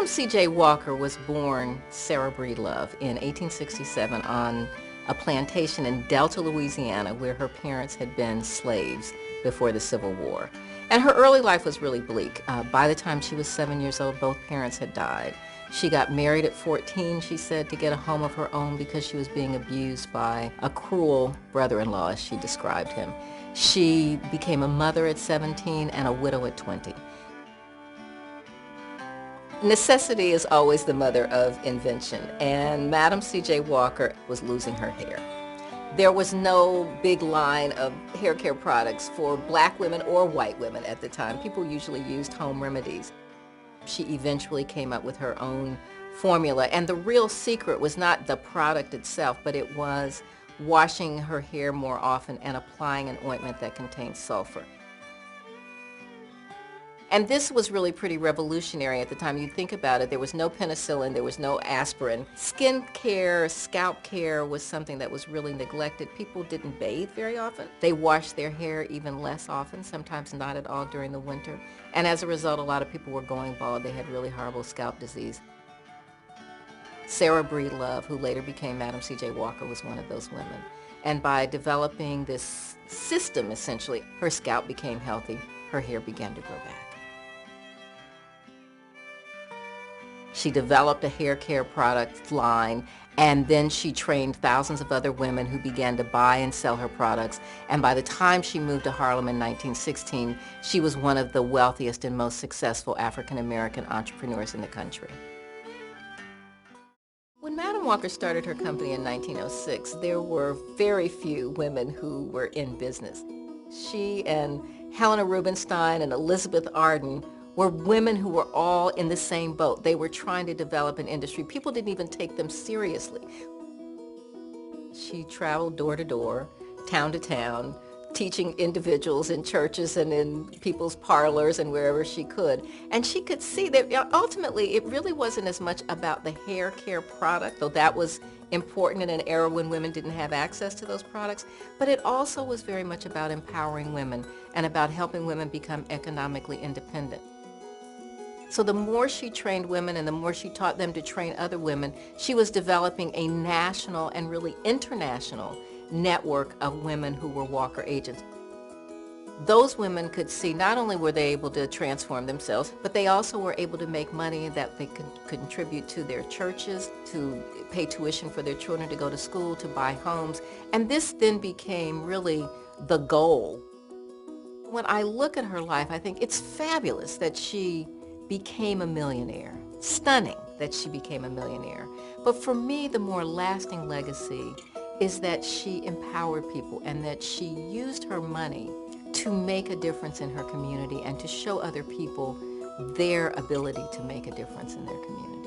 Madam C.J. Walker was born Sarah Breedlove in 1867 on a plantation in Delta, Louisiana, where her parents had been slaves before the Civil War. And her early life was really bleak. By the time she was 7 years old, both parents had died. She got married at 14, she said, to get a home of her own because she was being abused by a cruel brother-in-law, as she described him. She became a mother at 17 and a widow at 20. Necessity is always the mother of invention, and Madam C.J. Walker was losing her hair. There was no big line of hair care products for black women or white women at the time. People usually used home remedies. She eventually came up with her own formula, and the real secret was not the product itself, but it was washing her hair more often and applying an ointment that contained sulfur. And this was really pretty revolutionary at the time. You think about it, there was no penicillin, there was no aspirin. Skin care, scalp care was something that was really neglected. People didn't bathe very often. They washed their hair even less often, sometimes not at all during the winter. And as a result, a lot of people were going bald. They had really horrible scalp disease. Sarah Breedlove, who later became Madam C.J. Walker, was one of those women. And by developing this system, essentially, her scalp became healthy, her hair began to grow back. She developed a hair care product line, and then she trained thousands of other women who began to buy and sell her products. And by the time she moved to Harlem in 1916, she was one of the wealthiest and most successful African-American entrepreneurs in the country. When Madam Walker started her company in 1906, there were very few women who were in business. She and Helena Rubinstein and Elizabeth Arden were women who were all in the same boat. They were trying to develop an industry. People didn't even take them seriously. She traveled door to door, town to town, teaching individuals in churches and in people's parlors and wherever she could. And she could see that ultimately it really wasn't as much about the hair care product, though that was important in an era when women didn't have access to those products, but it also was very much about empowering women and about helping women become economically independent. So the more she trained women and the more she taught them to train other women, she was developing a national and really international network of women who were Walker agents. Those women could see not only were they able to transform themselves, but they also were able to make money that they could contribute to their churches, to pay tuition for their children to go to school, to buy homes. And this then became really the goal. When I look at her life, I think it's fabulous that she became a millionaire. Stunning that she became a millionaire. But for me, the more lasting legacy is that she empowered people and that she used her money to make a difference in her community and to show other people their ability to make a difference in their community.